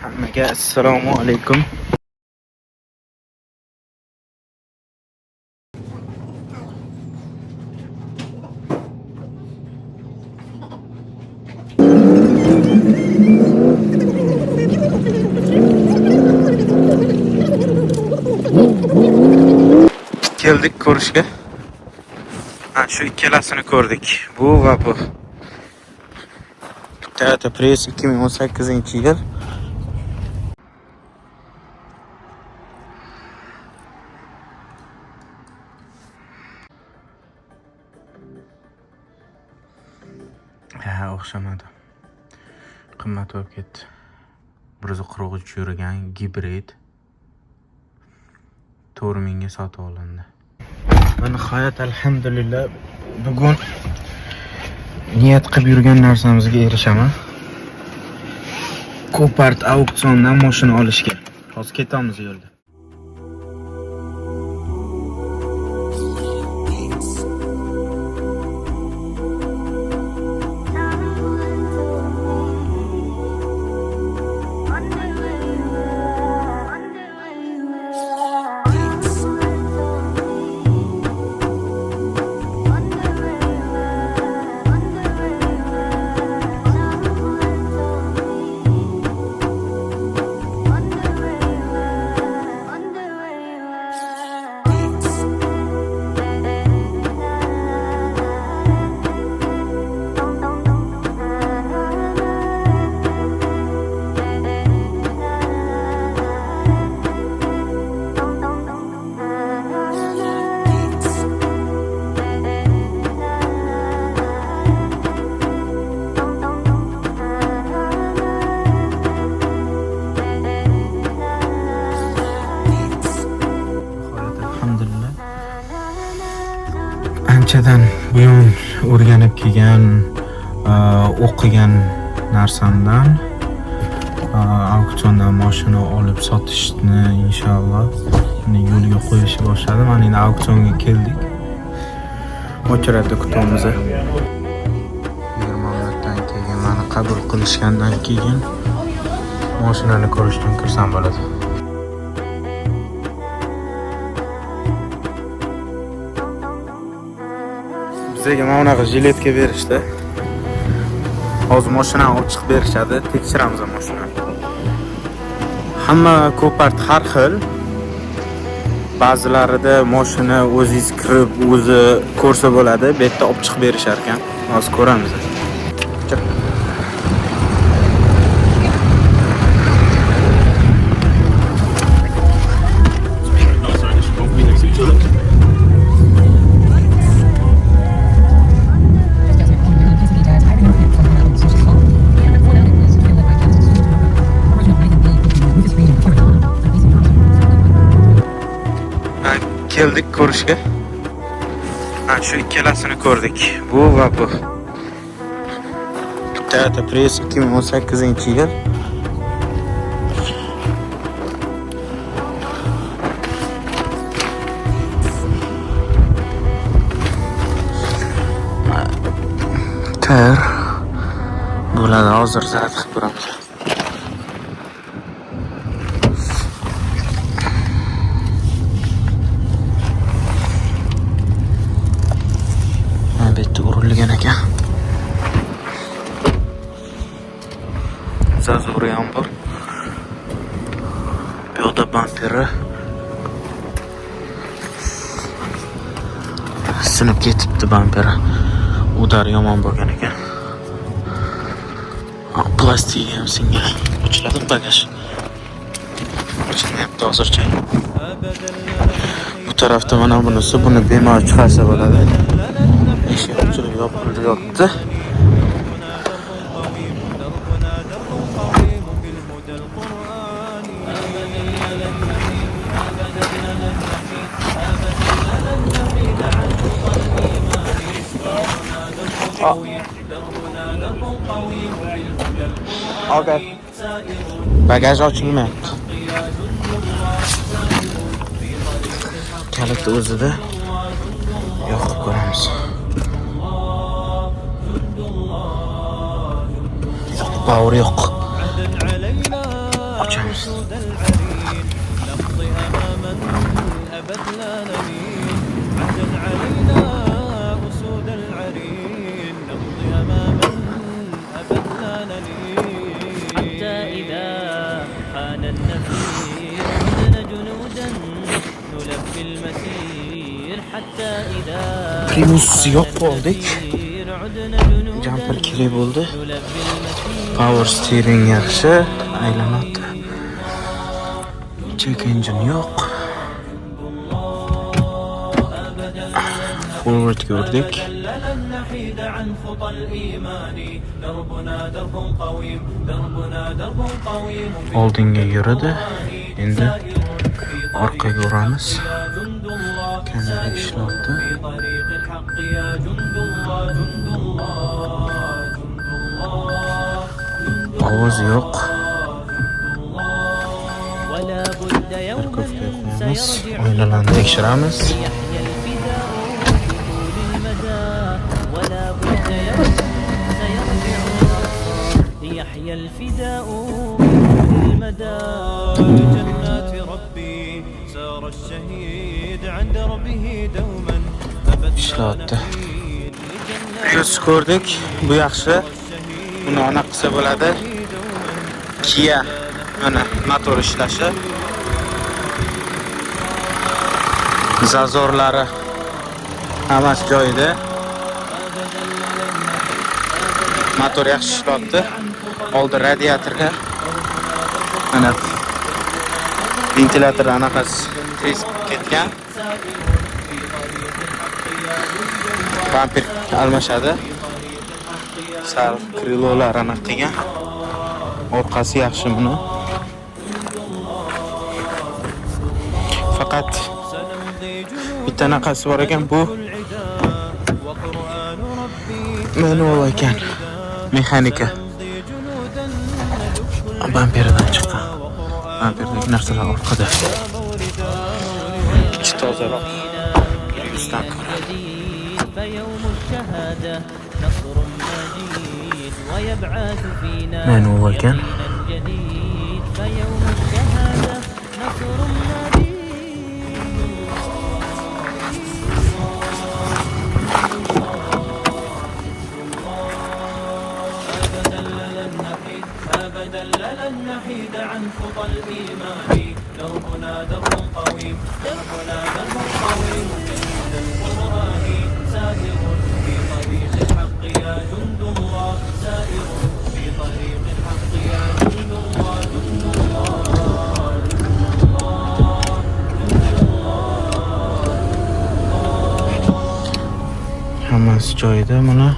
Hammaga assalomu alaykum. Keldik ko'rishga. Shu ikkalasini ko'rdik. Bu va bu. Toyota Prius 2018-yil. O'xshamadi. Qimmat bo'lib ketdi. 143 yurgan gibrid 4000 ga sotib olindi. Va nihoyat alhamdulillah bugun niyat qilib yurgan narsamizga erishaman. Copart auksiondan mashina olishga. Hozir ketamiz yo'lda. Anchadan buyon o'rganib kelgan, o'qigan narsamdan auksiondan mashina olib sotishni inshaalloh yo'lga qo'yishni boshladim. Mana endi auksionga keldik. Ochiradi kutamiz. Mehmonlardan keyin meni qabul qilishgandan keyin mashinani ko'rishdan kirsam bo'ladi. Bizga mana bunaqa jiletka berishdi. Hozir mashinani olib chiqib berishadi, tekshiramiz mashinani. Hamma Copart har xil. Ba'zilarida mashina o'zingiz kirib, o'zi ko'rsa bo'ladi, bu yerda olib chiqib berishar ekan. Hozir ko'ramiz. Keldik ko'rishga. Shu ikkalasini ko'rdik. Bu va bu. Toyota Prius 2018-yil. Tayyor bo'ladi, hozir zarat qilib ko'ramiz. Bitta urilgan ekan. Zazuri ham bor. Bu yoqda bamperi sinib ketibdi, bamperi. Udar yomon bo'lgan ekan. Plastik ham singan. Ochiladi bagaj. Ochilmayapti hozircha. Bu tarafda mana bunisi, buni bemalol chiqarsa bo'ladi. Eshik ochilib yopilyapti. Okay. Bagaj ochilmayapti. Kalit o'zida yoqib ko'ramiz. Power yo'q. ko'chamiz. Primus yo'q bo'ldik. Jumper kerak bo'ldi. Power steering yaxshi, aylanadi. Check engine yo'q. Forward ko'rdik. Oldinga yuradi. Endi orqaga o'ramiz. Kamera ishlayapti. Ovoz yo'q. Parkovka qo'yamiz. Oynalarni tekshiramiz. Ishlayapti. Prius ko'rdik. Bu yaxshi. Buni ona qilsa bo'ladi. Kia mana motor ishlashi. Zazorlari hammasi joyida. Motor yaxshi ishlayapti. Oldi radiatorga mana ventilyator anaqasi tezib ketgan. Bamper almashadi. Sal krilolar aniq qilgan. Orqasi yaxshi buni. Faqat bitta naqasi bor ekan, bu manual ekan. Mexanika. Bamperdan chiqqan. Bamperdagi narsalar orqada. Ichi tozaroq. Priusdan ko'ra. Manual ekan. لن نحيد عن خطى الإيمان دربنا درب قويم دربنا درب قويم جند القرآن سائر في طريق الحق يا جند الله سائر في طريق الحق يا جند الله جند الله hammasi joyida mana.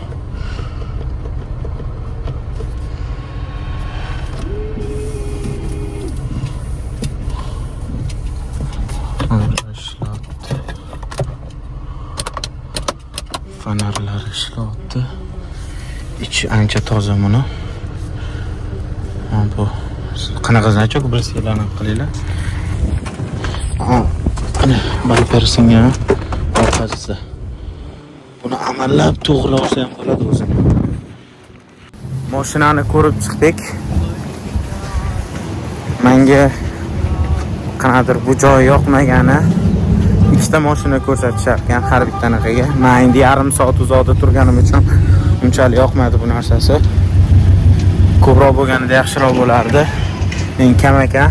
Fanarlar ishlayapti. İçi ancha toza buni. Bu qanaqa значок bilsanglar aniq qilinglar. Ana bamper singan orqasida. Buni amallab to'g'rilasa ham bo'ladi o'zi. Mashinani ko'rib chiqdik. Menga qanadir bu joy yoqmagani. Ikkita mashina ko'rsatishyapti ekan har bittanaqaga. Men endi yarim soat uzoqda turganim uchun unchalik yoqmadi bu narsasi. Ko'proq bo'lganida yaxshiroq bo'lardi. Men kam ekan.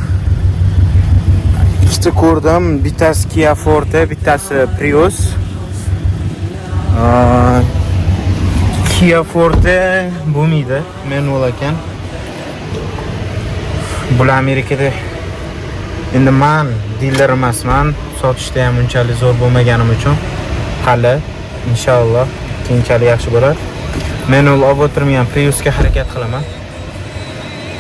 Ikkita ko'rdim, bittasi Kia Forte, bittasi Prius. Kia Forte bo'lmaydi, manual ekan. Bular Amerikada. Endi men dealer emasman, sotishda ham unchalik zo'r bo'lmaganim uchun hali inshaalloh keyinchalik yaxshi bo'lar. Manual olib o'tirmagan Priusga harakat qilaman.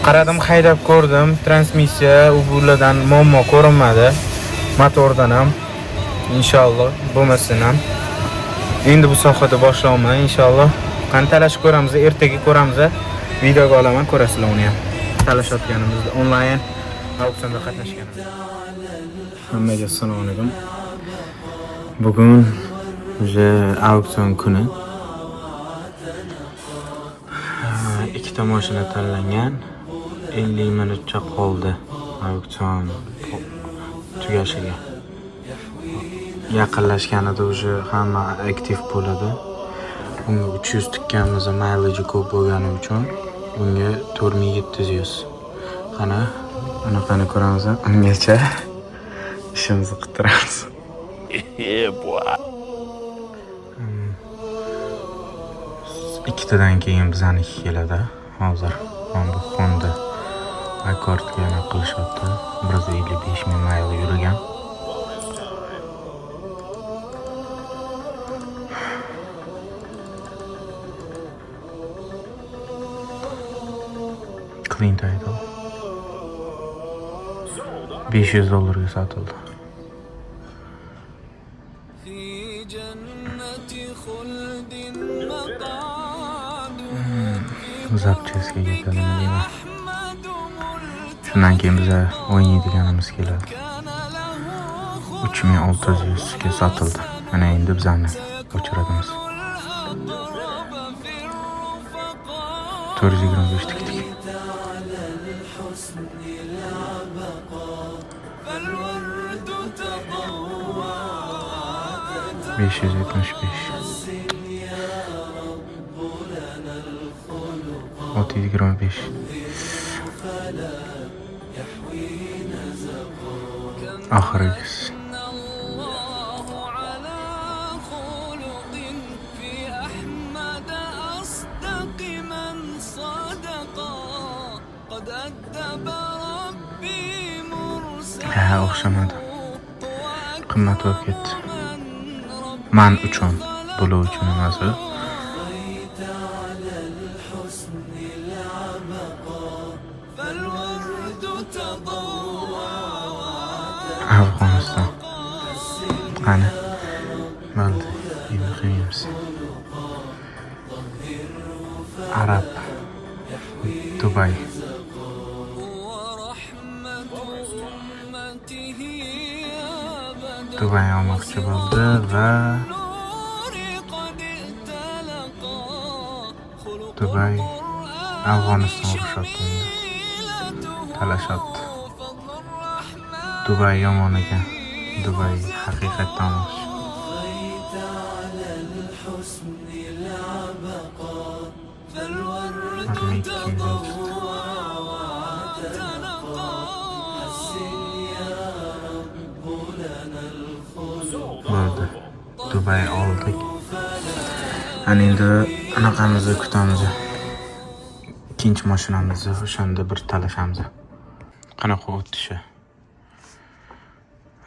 Qaradim, haydab ko'rdim, transmissiya ulardan muammo ko'rinmadi. Motordan ham inshaalloh bo'lmasin ham. Endi bu sohada boshlayman inshaalloh. Qani talashib ko'ramiz, ertaga ko'ramiz. Videoga olaman, ko'rasizlar uni ham. Talashayotganimizda onlayn auksionda qatnashganmiz. Hammaga assalomu alaykum. Bugun o'sha auksion kuni. Ikkita mashina tanlangan. 50 minutcha qoldi auksion tugashiga. Yaqinlashganida уже hamma aktiv bo'ladi. Bunga 300 tikkanimiz mileage ko'p bo'lgani uchun bunga 4700. Qani, anaqani ko'ramiz. Ungacha ishimizni qitiramiz. Ikkitadan keyin bizaniki keladi. Hozir mana bu Honda Accordga aniq qilishyapti. 155 ming mayl yurgan. Clean title. $500 sotildi. Zapcheskga ketadimi deyman. Shundan keyin biza o'ynaydiganimiz keladi. 3600 ga sotildi. Mana endi bizani o'chiradimiz. 425 tikdik. $575. 625. Oxirgisi. Ha, o'xshamadi. Qimmat bo'lib ketdi. Men uchun, bular uchun emas. Afg'oniston. Qani. Bo'ldi. Endi qilamiz. Arab. Dubai. Dubai olmoqchi bo'ldi va Dubai Afg'oniston urushyapti. Talashyapti. Dubai yomon ekan. Dubai haqiqatdan yaxshi. Bo'ldi. Dubai oldik. Ana endi anaqamizni kutamiz. Ikkinchi mashinamizni o'shanda bir talashamiz. Qanaqa o'tishi?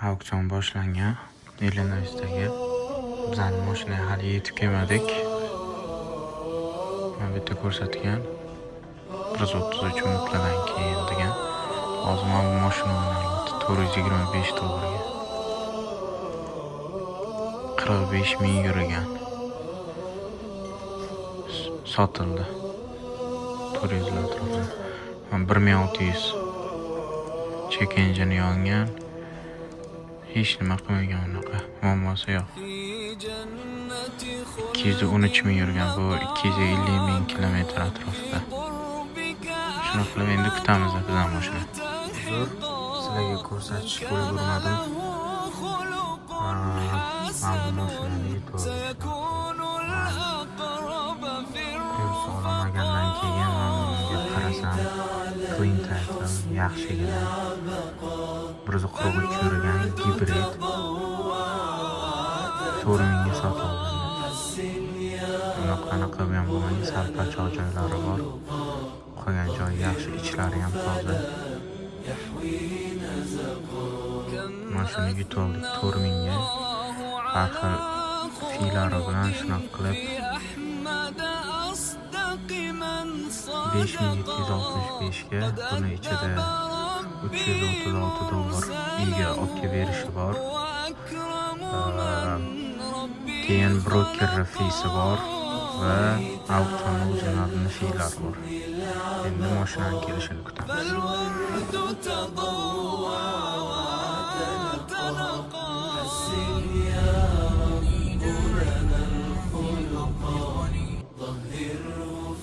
Auksion boshlangan. Illinoisdagi bizning mashinaga hali yetib kelmadik. Mana bu yerda ko'rsatgan 133 minutlardan keyin degan. Hozir mana bu mashinani $425 ga. 45 ming yurgan. Sotildi. 400 atrofida. 1600. Check engine yongan. Hech nima qilmagan unaqa. Muammosi yo'q. 213 ming yurgan, bu 250 ming kilometr atrofida. Shuni qilib endi kutamiz bizning mashina. Sizlarga ko'rsatish ulgurmadim. Mana bu mashinani olmagandan keyin menga qarasam clean title yaxshigina 143 yurgan gibrid 4000 ga sotildi. Qanaqa ham bo'lmay, sal pachaq joylari bor. Qolgan joyi yaxshi, ichlari ham toza. Mashina yutib oldik 4000 ga. Har xil filari bilan shunaqa qilib 5765 ga buni ichida $336 uyga olib berishi bor. Keyin broker feesi bor va auksion o'zining feelari bor. Endi mashinaning kelishini kutamiz.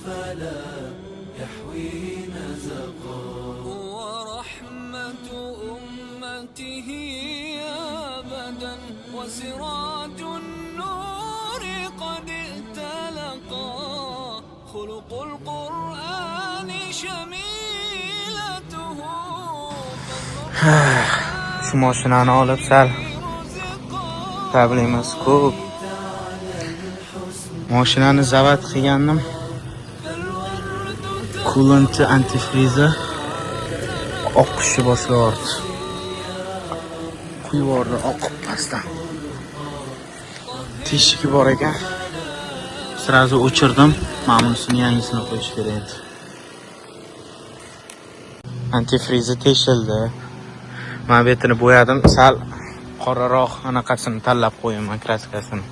فلا يحوي نزقا وسراج النور قد ائتلقا خلق القرآن شميلته Shu mashinani olib sal problemimiz ko'p. Mashinani zavat qilgandim. Coolant antifrizi oqishni boshladi. Quyib yubordi oqib pastdan. Teshigi bor ekan. Sirazu o'chirdim. Mana bunisini yangisini qo'yish kerak edi. Antifrizi teshildi. Men bu yerni bo'yadim, sal qoraroq anaqasini tanlab qo'yaman, kraskasini.